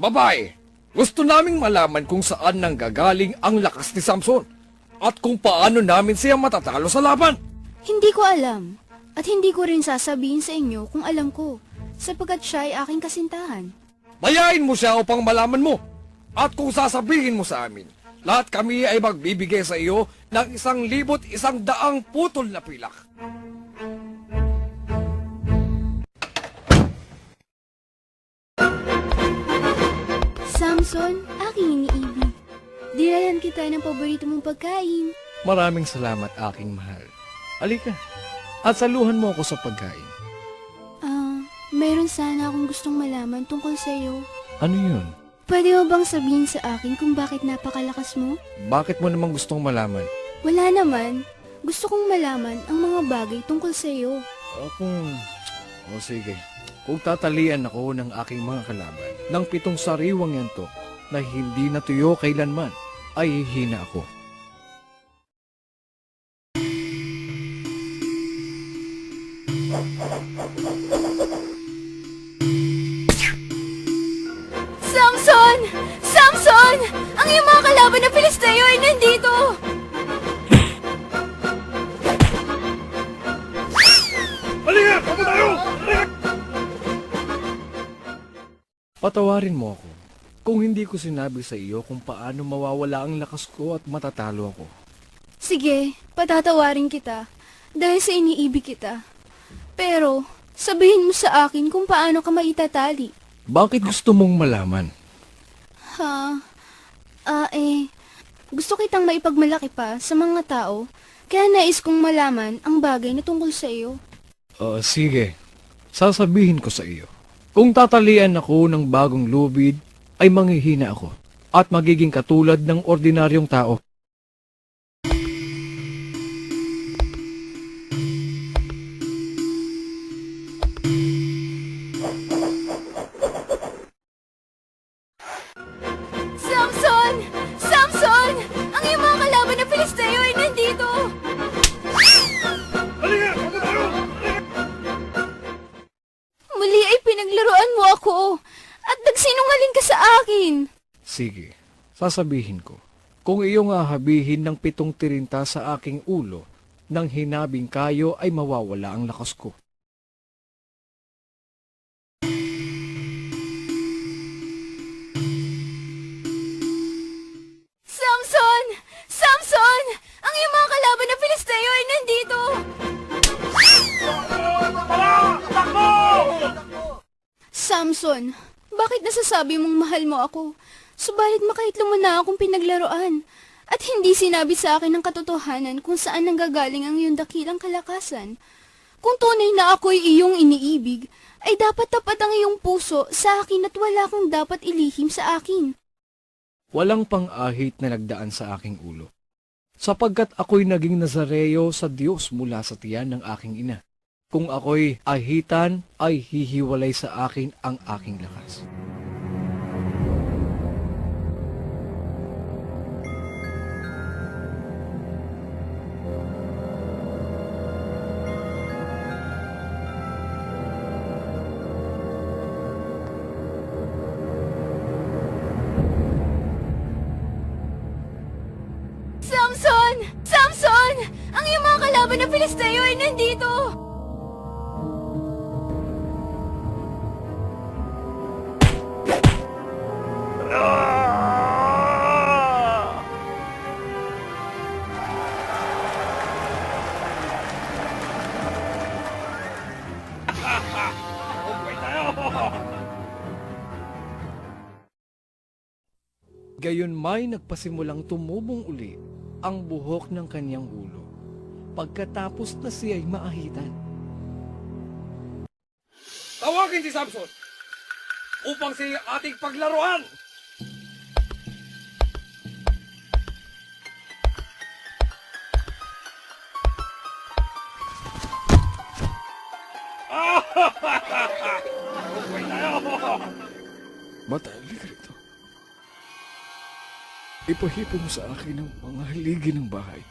Babae, gusto naming malaman kung saan nanggagaling ang lakas ni Samson at kung paano namin siya matatalo sa laban. Hindi ko alam. At hindi ko rin sasabihin sa inyo kung alam ko, sapagkat siya ay aking kasintahan. Bayain mo siya upang malaman mo. At kung sasabihin mo sa amin, lahat kami ay magbibigay sa iyo ng 1,100 putol na pilak. Samson, aking iniibig. Dinalan kita ng paborito mong pagkain. Maraming salamat, aking mahal. Alika, at saluhan mo ako sa pagkain. Mayroon sana akong gustong malaman tungkol sa iyo. Ano yun? Pwede mo bang sabihin sa akin kung bakit napakalakas mo? Bakit mo namang gustong malaman? Wala naman. Gusto kong malaman ang mga bagay tungkol sa iyo. Sige. Kung tatalian ako ng aking mga kalaban, ng 7 sariwang yanto na hindi natuyo kailanman, ay hihina ako. Samson! Samson! Ang iyong mga kalaban na Filisteo ay nandito! Halika! Tama tayo! Patawarin mo ako kung hindi ko sinabi sa iyo kung paano mawawala ang lakas ko at matatalo ako. Sige, patatawarin kita dahil sa iniibig kita. Pero, sabihin mo sa akin kung paano ka maitatali. Bakit gusto mong malaman? Gusto kitang maipagmalaki pa sa mga tao, kaya nais kong malaman ang bagay na tungkol sa iyo. Sige. Sasabihin ko sa iyo. Kung tatalian ako ng bagong lubid, ay manghihina ako at magiging katulad ng ordinaryong tao. Samson! Samson! Ang iyong mga kalaban na Filisteo ay nandito! Halika! Tama tayo! Muli ay pinaglaruan mo ako at nagsinungaling ka sa akin. Sige, sasabihin ko. Kung iyong hahabihin ng 7 tirinta sa aking ulo, nang hinabing kayo ay mawawala ang lakas ko. Samson! Samson! Ang iyong mga kalaban na Filisteo ay nandito! Samson, bakit nasasabi mong mahal mo ako? Subalit makaitlo mo na akong pinaglaruan at hindi sinabi sa akin ng katotohanan kung saan nanggagaling ang iyong dakilang kalakasan. Kung tunay na ako'y iyong iniibig, ay dapat tapat ang iyong puso sa akin at wala kang dapat ilihim sa akin. Walang pang-ahit na nagdaan sa aking ulo, sapagkat ako'y naging Nazareo sa Diyos mula sa tiyan ng aking ina. Kung ako'y ahitan, ay hihiwalay sa akin ang aking lakas. Samson! Samson! Ang iyong mga kalaban na Filisteo ay nandito! Gayon may nagpasimulang tumubong uli ang buhok ng kanyang ulo, pagkatapos na siya'y maahitan. Tawagin si Samson upang siya ating paglaruan! Matali ka rito. Ipahipo mo sa akin ang mga haligi ng bahay.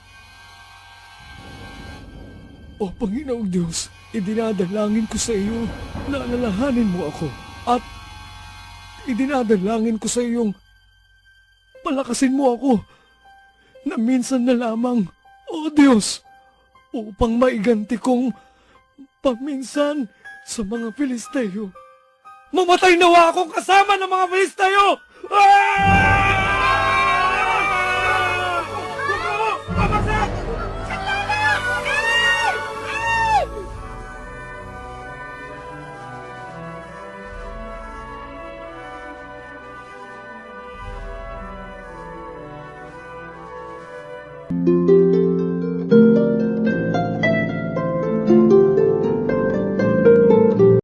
O Panginoong Diyos, idinadalangin ko sa iyo na alalahanin mo ako at idinadalangin ko sa iyong palakasin mo ako na minsan na lamang, O Diyos, upang maiganti kong paminsan sa mga Filisteo. Mamatay nawa akong kasama ng mga Filisteo! Thank you.